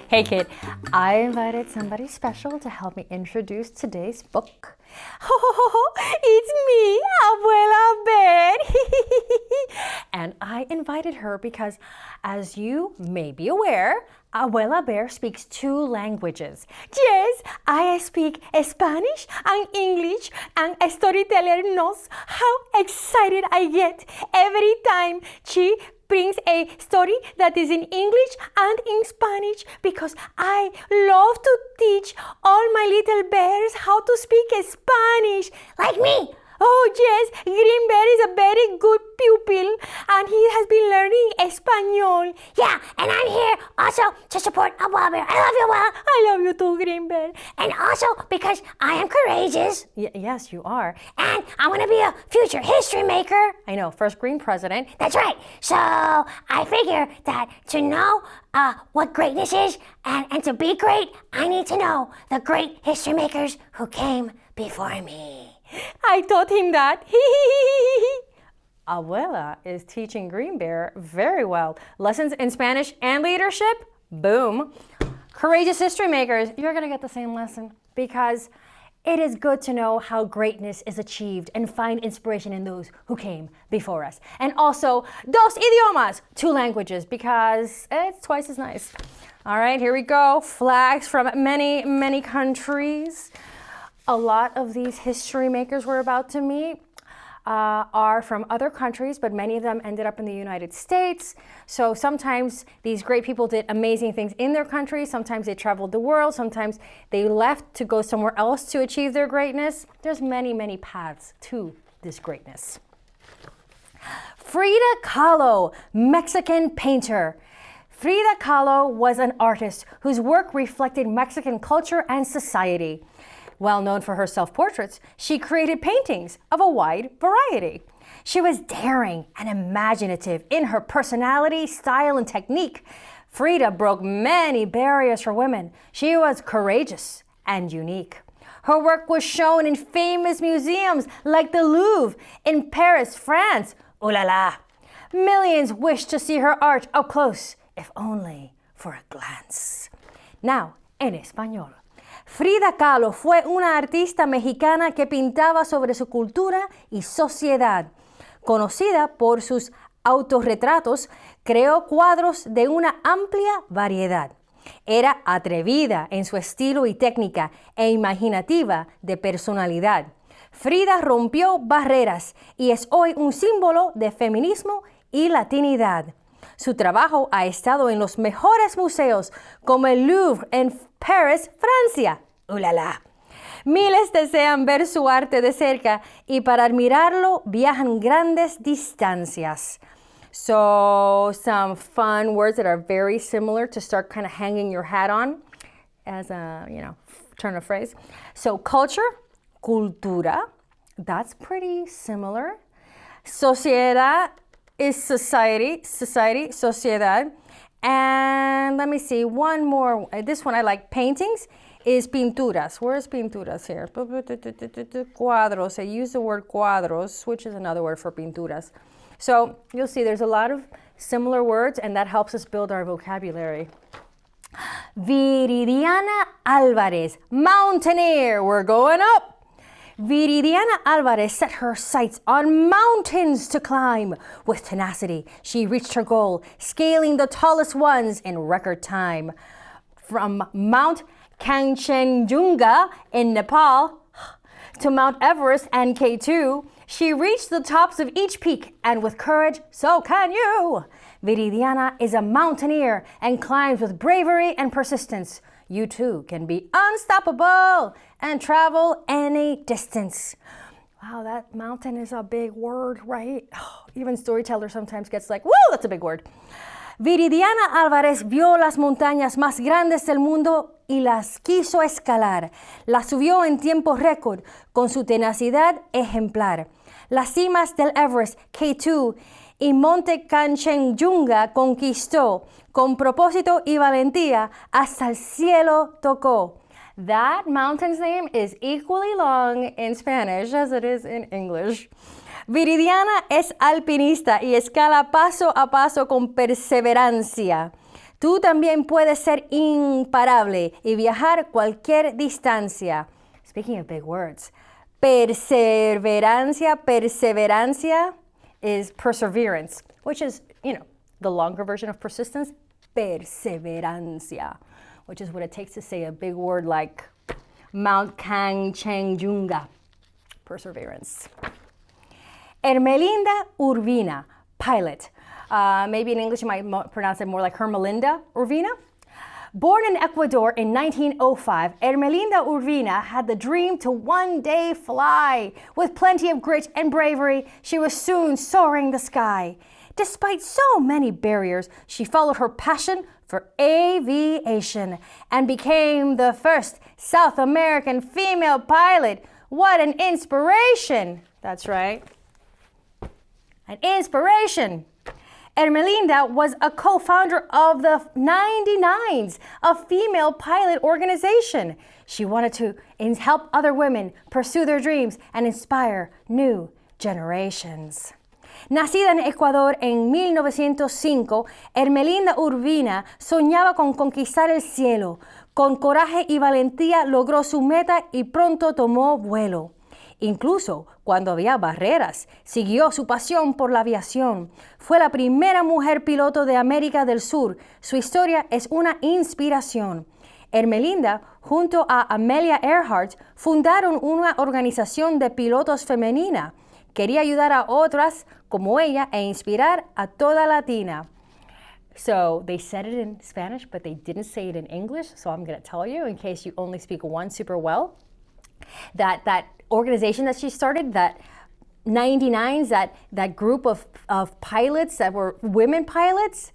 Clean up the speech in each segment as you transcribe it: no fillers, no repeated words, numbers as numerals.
Hey kid, I invited somebody special to help me introduce today's book. It's me, Abuela Bear. And I invited her because, as you may be aware, Abuela Bear speaks 2 languages. Yes, I speak Spanish and English, and StoryTeller knows how excited I get every time she brings a story that is in English and in Spanish, because I love to teach all my little bears how to speak Spanish, like me. Oh yes, Green Bear is a very good pupil and he has been learning Espanol. Yeah, and I'm here also to support Abuela Bear. I love you, Abuela. I love you too, Green Bear. And also because I am courageous. Yes, you are. And I want to be a future history maker. I know, first green president. That's right. So I figure that to know what greatness is and to be great, I need to know the great history makers who came before me. I taught him that. Abuela is teaching Green Bear very well. Lessons in Spanish and leadership? Boom. Courageous history makers, you're going to get the same lesson, because it is good to know how greatness is achieved and find inspiration in those who came before us. And also, dos idiomas, 2 languages, because it's twice as nice. All right, here we go. Flags from many, many countries. A lot of these history makers we're about to meet are from other countries, but many of them ended up in the United States. So sometimes these great people did amazing things in their country. Sometimes they traveled the world. Sometimes they left to go somewhere else to achieve their greatness. There's many, many paths to this greatness. Frida Kahlo, Mexican painter. Frida Kahlo was an artist whose work reflected Mexican culture and society. Well known for her self-portraits, she created paintings of a wide variety. She was daring and imaginative in her personality, style, and technique. Frida broke many barriers for women. She was courageous and unique. Her work was shown in famous museums like the Louvre in Paris, France. Ooh la la! Millions wished to see her art up close, if only for a glance. Now, en español. Frida Kahlo fue una artista mexicana que pintaba sobre su cultura y sociedad. Conocida por sus autorretratos, creó cuadros de una amplia variedad. Era atrevida en su estilo y técnica e imaginativa de personalidad. Frida rompió barreras y es hoy un símbolo de feminismo y latinidad. Su trabajo ha estado en los mejores museos como el Louvre en París, Francia. ¡Uh, la, la! Miles desean ver su arte de cerca y para admirarlo viajan grandes distancias. So, some fun words that are very similar to start kind of hanging your hat on as a, turn of phrase. So, culture, cultura, that's pretty similar. Sociedad is society, sociedad. And let me see, one more. This one I like. Paintings is pinturas. Where's pinturas here? Cuadros. I use the word cuadros, which is another word for pinturas. So you'll see there's a lot of similar words, and that helps us build our vocabulary. Viridiana Alvarez, mountaineer. We're going up. Viridiana Alvarez set her sights on mountains to climb. With tenacity, she reached her goal, scaling the tallest ones in record time. From Mount Kanchenjunga in Nepal to Mount Everest and K2, she reached the tops of each peak, and with courage, so can you. Viridiana is a mountaineer and climbs with bravery and persistence. You too can be unstoppable and travel any distance. Wow, that mountain is a big word, right? Even StoryTeller sometimes gets like, whoa, that's a big word. Viridiana Alvarez vio las montañas más grandes del mundo y las quiso escalar. Las subió en tiempo récord con su tenacidad ejemplar. Las cimas del Everest, K2 y Monte Kanchenjunga conquistó. Con propósito y valentía hasta el cielo tocó. That mountain's name is equally long in Spanish as it is in English. Viridiana es alpinista y escala paso a paso con perseverancia. Tú también puedes ser imparable y viajar cualquier distancia. Speaking of big words, perseverancia is perseverance, which is, the longer version of persistence, perseverancia, which is what it takes to say a big word like Mount Kangchenjunga, perseverance. Hermelinda Urvina, pilot. Maybe in English you might pronounce it more like Hermelinda Urvina. Born in Ecuador in 1905, Hermelinda Urvina had the dream to one day fly. With plenty of grit and bravery, she was soon soaring the sky. Despite so many barriers, she followed her passion for aviation and became the first South American female pilot. What an inspiration! That's right. An inspiration. Hermelinda was a co-founder of the 99s, a female pilot organization. She wanted to help other women pursue their dreams and inspire new generations. Nacida en Ecuador en 1905, Hermelinda Urvina soñaba con conquistar el cielo. Con coraje y valentía logró su meta y pronto tomó vuelo. Incluso cuando había barreras, siguió su pasión por la aviación. Fue la primera mujer piloto de América del Sur. Su historia es una inspiración. Hermelinda, junto a Amelia Earhart, fundaron una organización de pilotos femenina. Quería ayudar a otras como ella e inspirar a toda Latina. So they said it in Spanish, but they didn't say it in English. So I'm going to tell you, in case you only speak one super well, that organization that she started, that 99s, that group of pilots that were women pilots,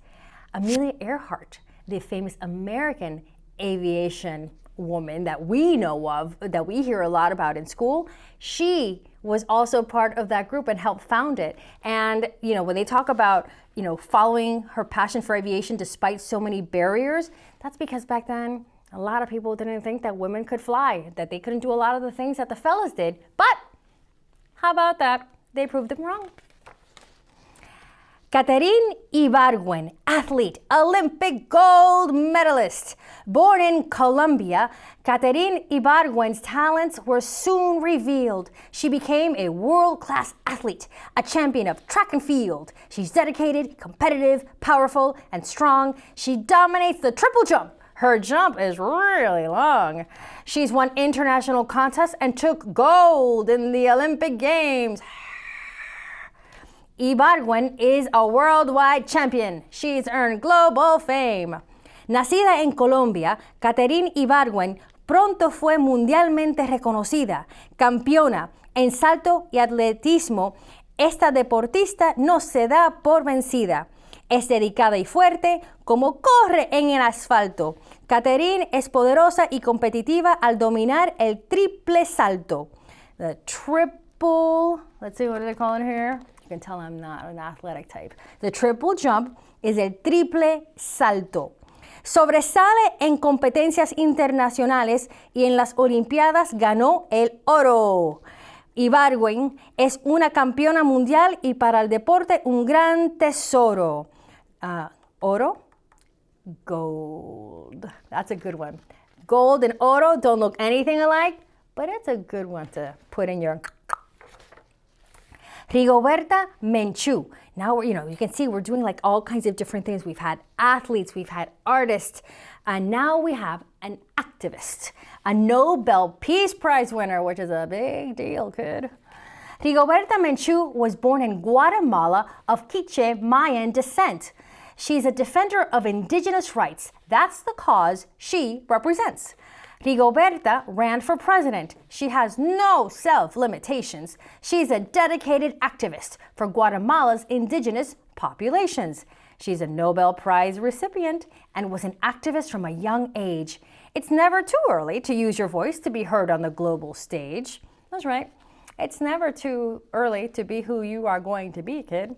Amelia Earhart, the famous American aviation woman that we know of, that we hear a lot about in school, she was also part of that group and helped found it. And, when they talk about, following her passion for aviation despite so many barriers, that's because back then, a lot of people didn't think that women could fly, that they couldn't do a lot of the things that the fellas did. But how about that? They proved them wrong. Caterine Ibarguen, athlete, Olympic gold medalist. Born in Colombia, Caterine Ibargüen's talents were soon revealed. She became a world-class athlete, a champion of track and field. She's dedicated, competitive, powerful, and strong. She dominates the triple jump. Her jump is really long. She's won international contests and took gold in the Olympic Games. Ibarguen is a worldwide champion. She's earned global fame. Nacida en Colombia, Caterine Ibarguen pronto fue mundialmente reconocida. Campeona en salto y atletismo, esta deportista no se da por vencida. Es dedicada y fuerte como corre en el asfalto. Caterine es poderosa y competitiva al dominar el triple salto. The triple, let's see, what are they calling here? You can tell I'm not an athletic type. The triple jump is el triple salto. Sobresale en competencias internacionales y en las Olimpiadas ganó el oro. Ibarguen es una campeona mundial y para el deporte un gran tesoro. Oro, gold. That's a good one. Gold and oro don't look anything alike, but it's a good one to put in your... Rigoberta Menchu. Now, you can see we're doing like all kinds of different things. We've had athletes, we've had artists, and now we have an activist, a Nobel Peace Prize winner, which is a big deal, kid. Rigoberta Menchu was born in Guatemala of Quiche Mayan descent. She's a defender of indigenous rights. That's the cause she represents. Rigoberta ran for president. She has no self-limitations. She's a dedicated activist for Guatemala's indigenous populations. She's a Nobel Prize recipient and was an activist from a young age. It's never too early to use your voice to be heard on the global stage. That's right. It's never too early to be who you are going to be, kid.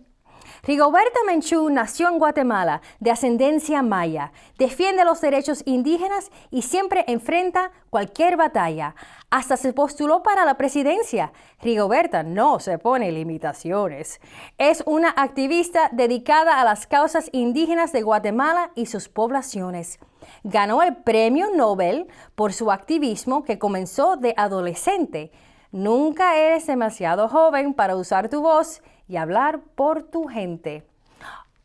Rigoberta Menchu nació en Guatemala, de ascendencia maya. Defiende los derechos indígenas y siempre enfrenta cualquier batalla. Hasta se postuló para la presidencia. Rigoberta no se pone limitaciones. Es una activista dedicada a las causas indígenas de Guatemala y sus poblaciones. Ganó el Premio Nobel por su activismo que comenzó de adolescente. Nunca eres demasiado joven para usar tu voz y hablar por tu gente.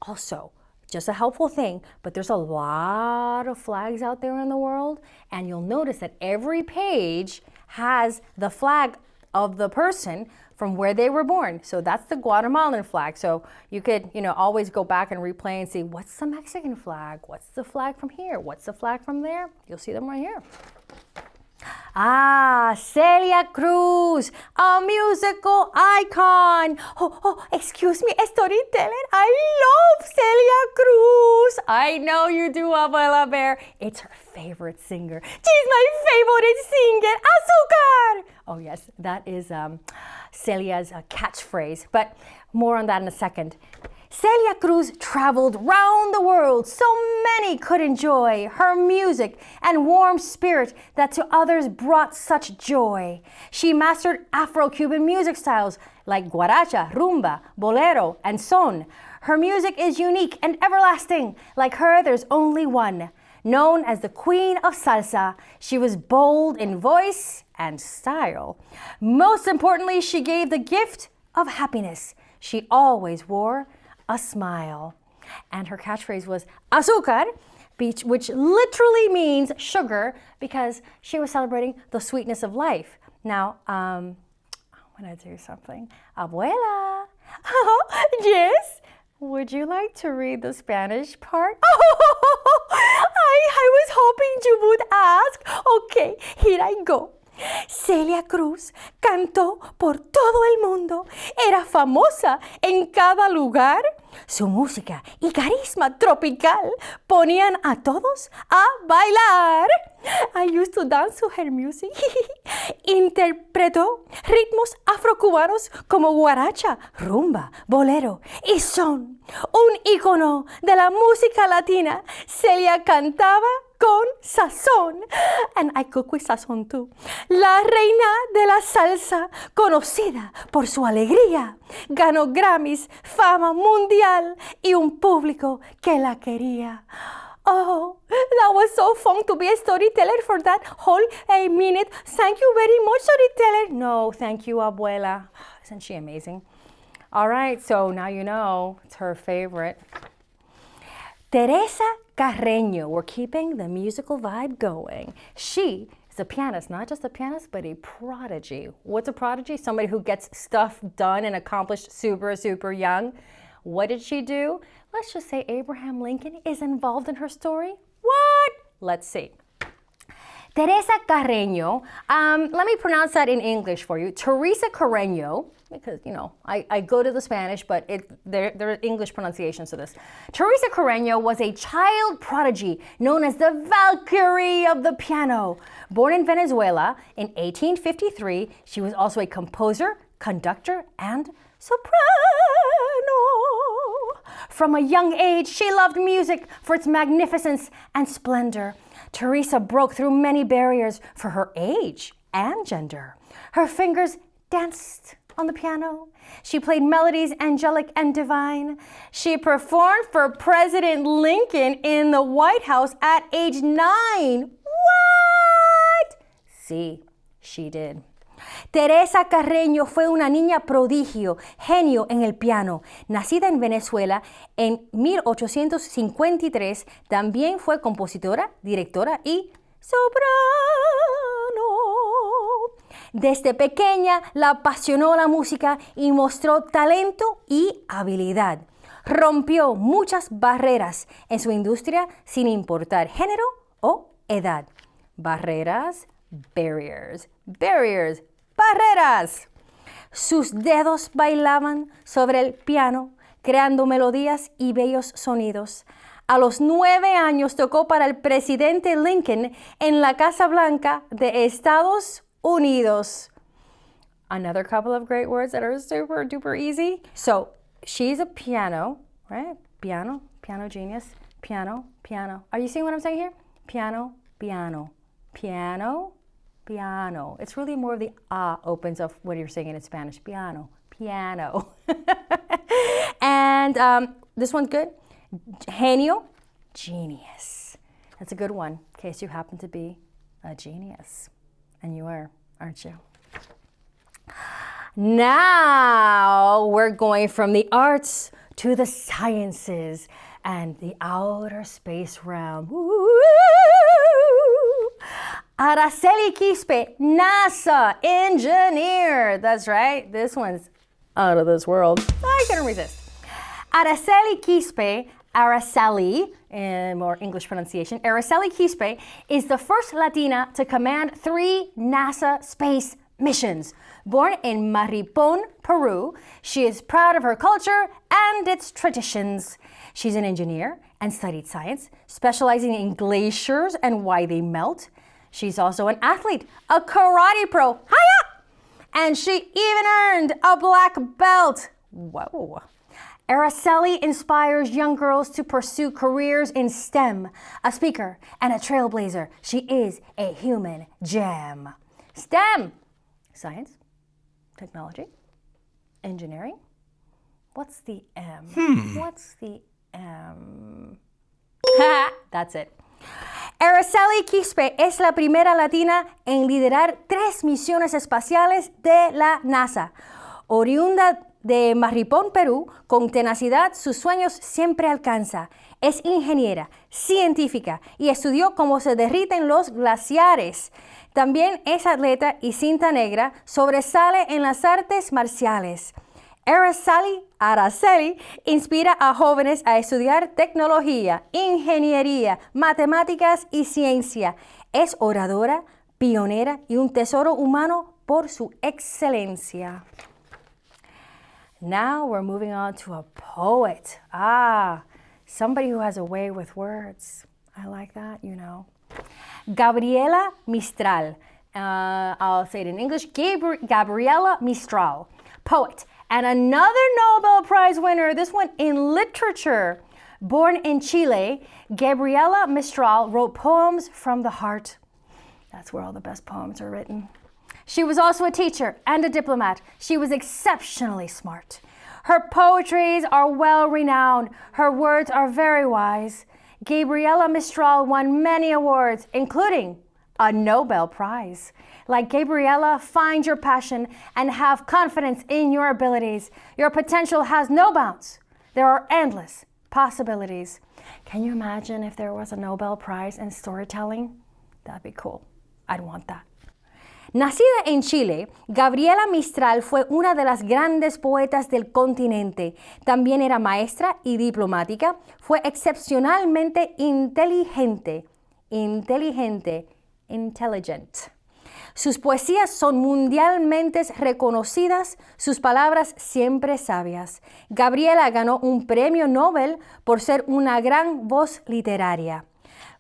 Also, just a helpful thing, but there's a lot of flags out there in the world, and you'll notice that every page has the flag of the person from where they were born. So that's the Guatemalan flag. So you could, always go back and replay and see, what's the Mexican flag? What's the flag from here? What's the flag from there? You'll see them right here. Celia Cruz, a musical icon. Excuse me, StoryTeller. I love Celia Cruz. I know you do, Abuela Bear. It's her favorite singer. She's my favorite singer. Azúcar. Oh yes, that is Celia's catchphrase, but more on that in a second. Celia Cruz traveled round the world so many could enjoy her music and warm spirit that to others brought such joy. She mastered Afro-Cuban music styles like guaracha, rumba, bolero, and son. Her music is unique and everlasting. Like her, there's only one. Known as the Queen of Salsa, she was bold in voice and style. Most importantly, she gave the gift of happiness. She always wore a smile. And her catchphrase was azúcar, which literally means sugar, because she was celebrating the sweetness of life. Now, I'm gonna do something. Abuela, yes? Would you like to read the Spanish part? I was hoping you would ask. Okay, here I go. Celia Cruz cantó por todo el mundo. Era famosa en cada lugar. Su música y carisma tropical ponían a todos a bailar. I used to dance to her music. Interpretó ritmos afrocubanos como guaracha, rumba, bolero y son. Un ícono de la música latina. Celia cantaba con sazón. And I cook with sazón too. La reina de la salsa, conocida por su alegría. Ganó Grammys, fama mundial y un público que la quería. Oh, that was so fun to be a storyteller for that whole minute. Thank you very much, storyteller. No, thank you, Abuela. Isn't she amazing? All right, so now you know it's her favorite. Teresa Carreño. We're keeping the musical vibe going. She is a pianist, not just a pianist, but a prodigy. What's a prodigy? Somebody who gets stuff done and accomplished super, super young. What did she do? Let's just say Abraham Lincoln is involved in her story. What? Let's see. Teresa Carreño, let me pronounce that in English for you. Teresa Carreño, because, I go to the Spanish, but there are English pronunciations of this. Teresa Carreño was a child prodigy known as the Valkyrie of the piano. Born in Venezuela in 1853, she was also a composer, conductor, and soprano. From a young age, she loved music for its magnificence and splendor. Teresa broke through many barriers for her age and gender. Her fingers danced on the piano. She played melodies angelic and divine. She performed for President Lincoln in the White House at age 9. What? Sí, she did. Teresa Carreño fue una niña prodigio, genio en el piano. Nacida en Venezuela en 1853, también fue compositora, directora y soprano. Desde pequeña la apasionó la música y mostró talento y habilidad. Rompió muchas barreras en su industria sin importar género o edad. Barreras, barriers, barreras. Sus dedos bailaban sobre el piano, creando melodías y bellos sonidos. A los 9 años tocó para el presidente Lincoln en la Casa Blanca de Estados Unidos. Another couple of great words that are super duper easy. So, she's a piano, right? Piano genius, piano. Are you seeing what I'm saying here? Piano. It's really more of the opens of what you're saying in Spanish. Piano. And this one's good. Genio, genius. That's a good one, in case you happen to be a genius. And you are, aren't you? Now we're going from the arts to the sciences and the outer space realm. Woo! Aracely Quispe, NASA engineer. That's right. This one's out of this world. I couldn't resist. Aracely Quispe, Aracely, in more English pronunciation, Aracely Quispe is the first Latina to command 3 NASA space missions. Born in Maripón, Peru, she is proud of her culture and its traditions. She's an engineer and studied science, specializing in glaciers and why they melt. She's also an athlete, a karate pro, hi-ya! And she even earned a black belt. Whoa. Aracely inspires young girls to pursue careers in STEM, a speaker and a trailblazer. She is a human gem. STEM, science, technology, engineering. What's the M? What's the M? That's it. Aracely Quispe es la primera latina en liderar 3 misiones espaciales de la NASA. Oriunda de Maripón, Perú, con tenacidad sus sueños siempre alcanza. Es ingeniera, científica y estudió cómo se derriten los glaciares. También es atleta y cinta negra, sobresale en las artes marciales. Aracely inspira a jóvenes a estudiar tecnología, ingeniería, matemáticas y ciencia. Es oradora, pionera y un tesoro humano por su excelencia. Now we're moving on to a poet. Somebody who has a way with words. I like that, you know. Gabriela Mistral. I'll say it in English. Gabriela Mistral, poet. And another Nobel Prize winner, this one in literature. Born in Chile, Gabriela Mistral wrote poems from the heart. That's where all the best poems are written. She was also a teacher and a diplomat. She was exceptionally smart. Her poetries are well renowned. Her words are very wise. Gabriela Mistral won many awards, including a Nobel Prize. Like Gabriela, find your passion and have confidence in your abilities. Your potential has no bounds. There are endless possibilities. Can you imagine if there was a Nobel Prize in storytelling? That'd be cool. I'd want that. Nacida en Chile, Gabriela Mistral fue una de las grandes poetas del continente. También era maestra y diplomática. Fue excepcionalmente intelligent. Sus poesías son mundialmente reconocidas, sus palabras siempre sabias. Gabriela ganó un premio Nobel por ser una gran voz literaria.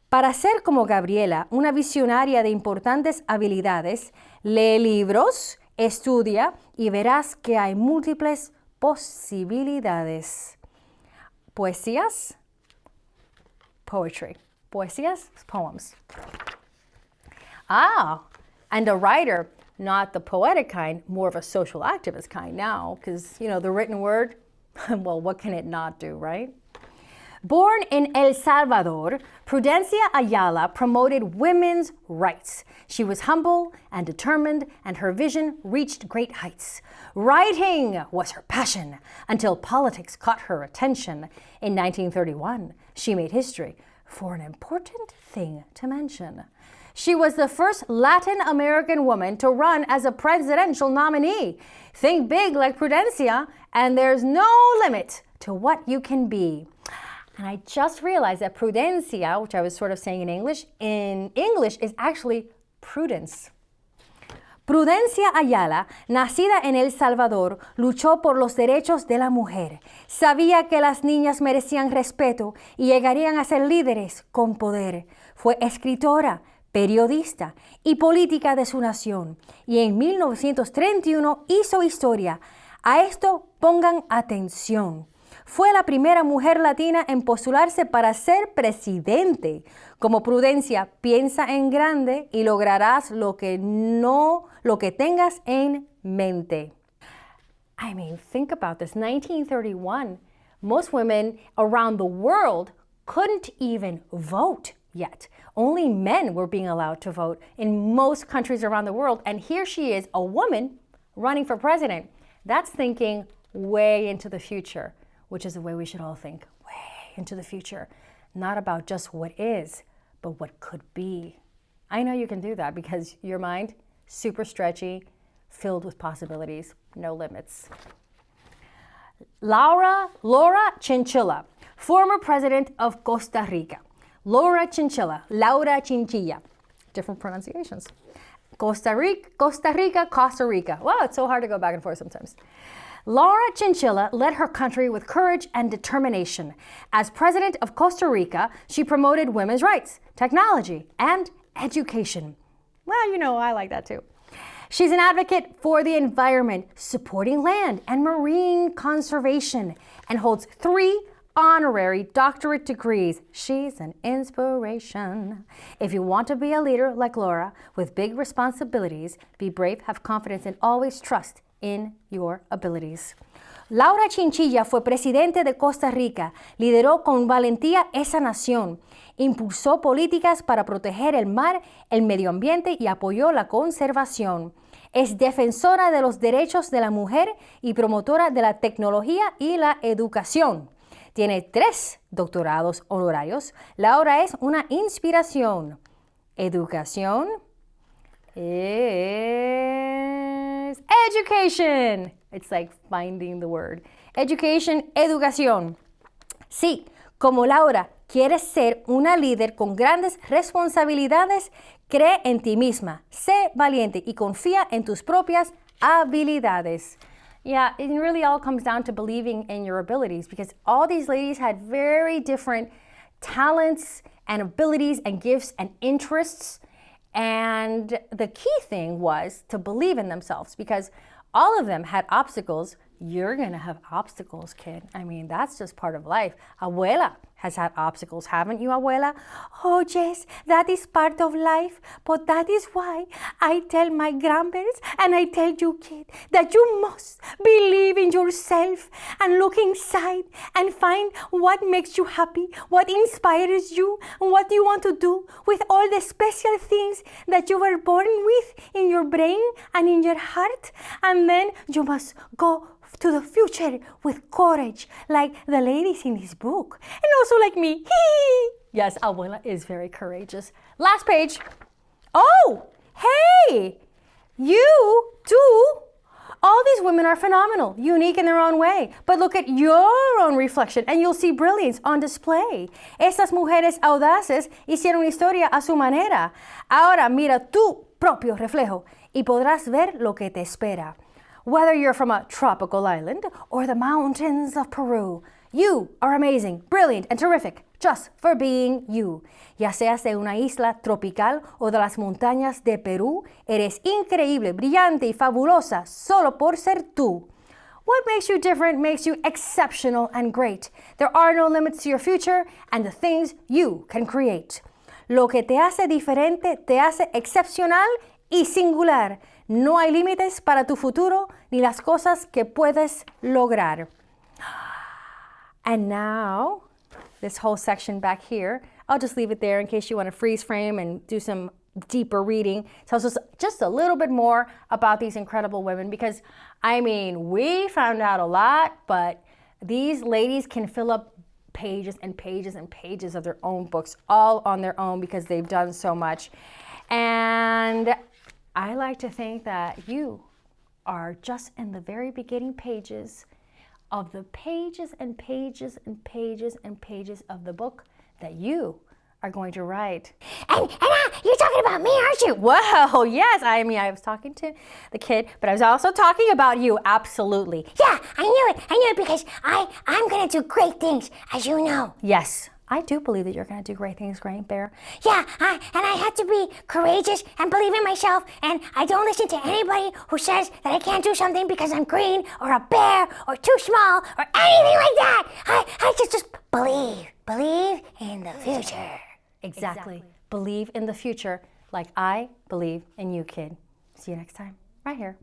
Para ser como Gabriela, una visionaria de importantes habilidades, lee libros, estudia y verás que hay múltiples posibilidades. Poesías, poetry. Poesías, poems. And a writer, not the poetic kind, more of a social activist kind now, because, you know, the written word, well, what can it not do, right? Born in El Salvador, Prudencia Ayala promoted women's rights. She was humble and determined, and her vision reached great heights. Writing was her passion until politics caught her attention. In 1931, she made history for an important thing to mention. She was the first Latin American woman to run as a presidential nominee. Think big like Prudencia, and there's no limit to what you can be. And I just realized that Prudencia, which I was sort of saying in English is actually prudence. Prudencia Ayala, nacida en El Salvador, luchó por los derechos de la mujer. Sabía que las niñas merecían respeto y llegarían a ser líderes con poder. Fue escritora, periodista y política de su nación. Y en 1931 hizo historia A esto pongan atención. Fue la primera mujer latina en postularse para ser presidente. Como Prudencia, piensa en grande y lograrás lo que tengas en mente. I mean, think about this. 1931, most women around the world couldn't even vote yet. Only men were being allowed to vote in most countries around the world. And here she is, a woman running for president. That's thinking way into the future, which is the way we should all think, way into the future. Not about just what is, but what could be. I know you can do that because your mind, super stretchy, filled with possibilities, no limits. Laura Chinchilla, former president of Costa Rica. Laura Chinchilla. Different pronunciations. Costa Rica. Wow, it's so hard to go back and forth sometimes. Laura Chinchilla led her country with courage and determination. As president of Costa Rica, she promoted women's rights, technology, and education. Well, you know, I like that too. She's an advocate for the environment, supporting land and marine conservation, and holds 3 honorary doctorate degrees. She's an inspiration. If you want to be a leader like Laura with big responsibilities, be brave, have confidence, and always trust in your abilities. Laura Chinchilla fue presidente de Costa Rica, lideró con valentía esa nación, impulsó políticas para proteger el mar, el medio ambiente y apoyó la conservación. Es defensora de los derechos de la mujer y promotora de la tecnología y la educación. Tiene 3 doctorados honorarios. Laura es una inspiración. Educación is education. It's like finding the word. Education, educación. Sí, como Laura, quieres ser una líder con grandes responsabilidades, cree en ti misma, sé valiente y confía en tus propias habilidades. Yeah, it really all comes down to believing in your abilities because all these ladies had very different talents and abilities and gifts and interests. And the key thing was to believe in themselves because all of them had obstacles. You're going to have obstacles, kid. I mean, that's just part of life. Abuela has had obstacles, haven't you, Abuela? Oh, yes, that is part of life. But that is why I tell my grandparents and I tell you, kid, that you must believe in yourself and look inside and find what makes you happy, what inspires you, what you want to do with all the special things that you were born with in your brain and in your heart. And then you must go to the future with courage, like the ladies in this book, and also like me. Yes, Abuela is very courageous. Last page. Oh, hey, you too. All these women are phenomenal, unique in their own way. But look at your own reflection and you'll see brilliance on display. Estas mujeres audaces hicieron historia a su manera. Ahora mira tu propio reflejo y podrás ver lo que te espera. Whether you're from a tropical island or the mountains of Peru, you are amazing, brilliant, and terrific just for being you. Ya seas de una isla tropical o de las montañas de Perú, eres increíble, brillante y fabulosa solo por ser tú. What makes you different makes you exceptional and great. There are no limits to your future and the things you can create. Lo que te hace diferente te hace excepcional y singular. No hay límites para tu futuro ni las cosas que puedes lograr. And now, this whole section back here, I'll just leave it there in case you want to freeze frame and do some deeper reading. Tells us just a little bit more about these incredible women because, I mean, we found out a lot, but these ladies can fill up pages and pages and pages of their own books all on their own because they've done so much. And I like to think that you are just in the very beginning pages of the pages and pages and pages and pages of the book that you are going to write. And you're talking about me, aren't you? Whoa, yes. I mean, I was talking to the kid, but I was also talking about you. Absolutely. Yeah, I knew it because I'm going to do great things, as you know. Yes, I do believe that you're going to do great things, Great Bear. Yeah, and I have to be courageous and believe in myself, and I don't listen to anybody who says that I can't do something because I'm green or a bear or too small or anything like that. I just believe in the future. Exactly. Believe in the future like I believe in you, kid. See you next time, right here.